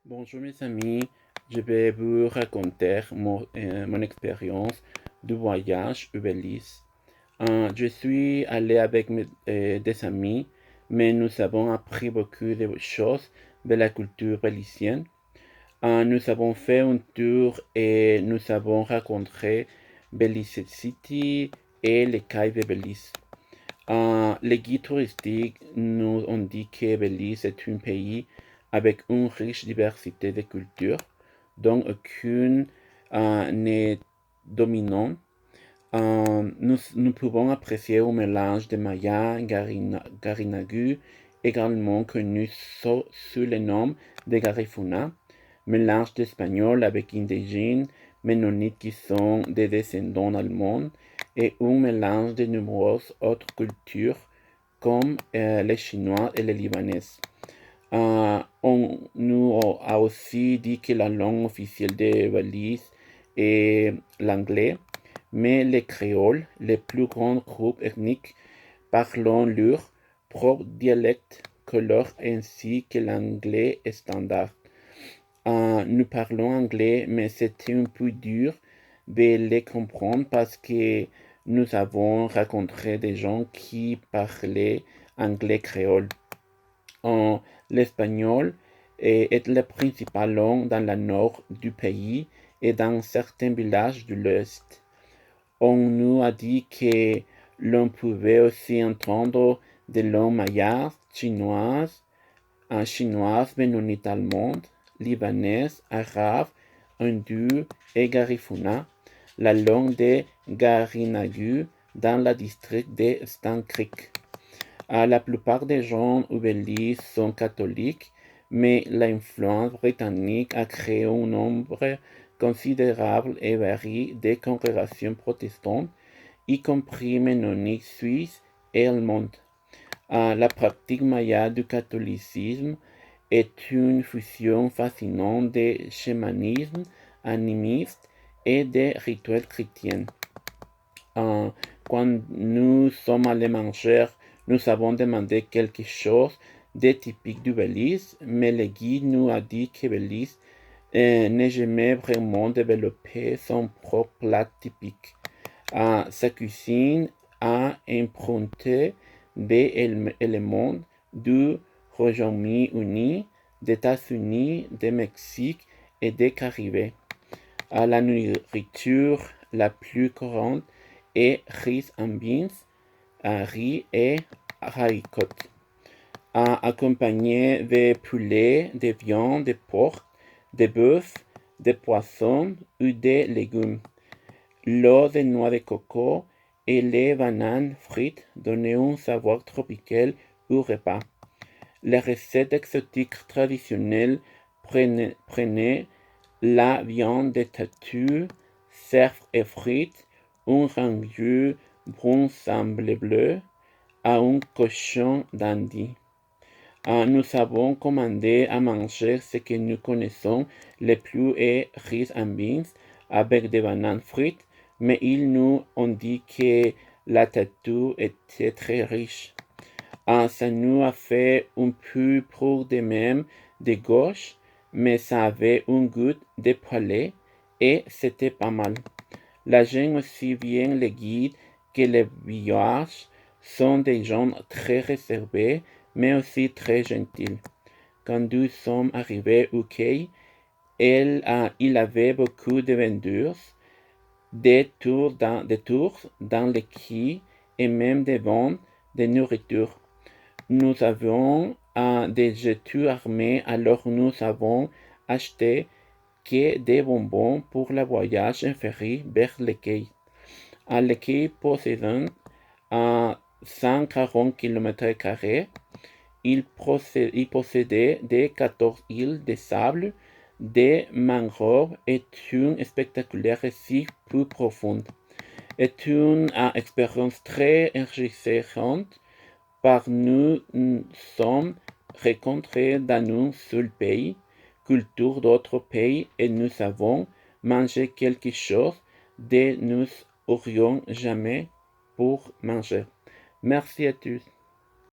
Bonjour mes amis, je vais vous raconter mon expérience de voyage au Belize. Je suis allé avec des amis, mais nous avons appris beaucoup de choses de la culture belizienne. Nous avons fait un tour et nous avons rencontré Belize City et les cailles de Belize. Les guides touristiques nous ont dit que Belize est un pays avec une riche diversité de cultures, dont aucune n'est dominante. Nous pouvons apprécier un mélange de Maya, Garinagu, également connu sous le nom de Garifuna, mélange d'espagnol avec indigènes, mennonites qui sont des descendants allemands, et un mélange de nombreuses autres cultures comme les Chinois et les Libanais. On nous a aussi dit que la langue officielle de Belize est l'anglais, mais les créoles, les plus grands groupes ethniques, parlent leur propre dialecte couleur ainsi que l'anglais standard. Nous parlons anglais, mais c'était un peu dur de les comprendre parce que nous avons rencontré des gens qui parlaient anglais créole. L'espagnol est la principale langue dans le nord du pays et dans certains villages de l'Est. On nous a dit que l'on pouvait aussi entendre des langues mayas, chinoises, mennonites allemandes, libanaises, arabes, hindoues et garifuna, la langue de Garinagu dans le district de Stan Creek. La plupart des gens au Belize sont catholiques, mais l'influence britannique a créé un nombre considérable et varié de congrégations protestantes, y compris mennonites suisses et allemandes. La pratique maya du catholicisme est une fusion fascinante de chamanisme animiste et de rituels chrétiens. Quand nous sommes allés manger, nous avons demandé quelque chose de typique du Belize, mais le guide nous a dit que Belize n'a jamais vraiment développé son propre plat typique. Sa cuisine a emprunté des éléments du Royaume-Uni, des États-Unis, du Mexique et des Caraïbes. La nourriture la plus courante est riz and beans, riz et haricots, accompagné de poulet, de viande, de porc, de bœuf, de poisson ou de légumes. L'eau de noix de coco et les bananes frites donnaient un saveur tropical au repas. Les recettes exotiques traditionnelles prenaient la viande de tortue, cerf et frites, un ragoût brun semble bleu, à un cochon dandy. Nous avons commandé à manger ce que nous connaissons le plus est riz and beans avec des bananes frites, mais ils nous ont dit que la tortue était très riche. Ça nous a fait un peu pour de même de gauche, mais ça avait un goût de poulet et c'était pas mal. La gente aussi bien le guide que les villages sont des gens très réservés, mais aussi très gentils. Quand nous sommes arrivés au quai, il avait beaucoup de vendeurs, des tours dans les quais et même des ventes de nourriture. Nous avions des jetons armés, alors nous avons acheté que des bonbons pour le voyage en ferry vers le quai. Le quai possédant 140 km², il possédait des 14 îles de sable, des mangroves et une spectaculaire récif plus profonde. C'est une expérience très enrichissante par nous sommes rencontrés dans un seul pays, culture d'autres pays et nous avons mangé quelque chose que nous aurions jamais pour manger. Merci à tous.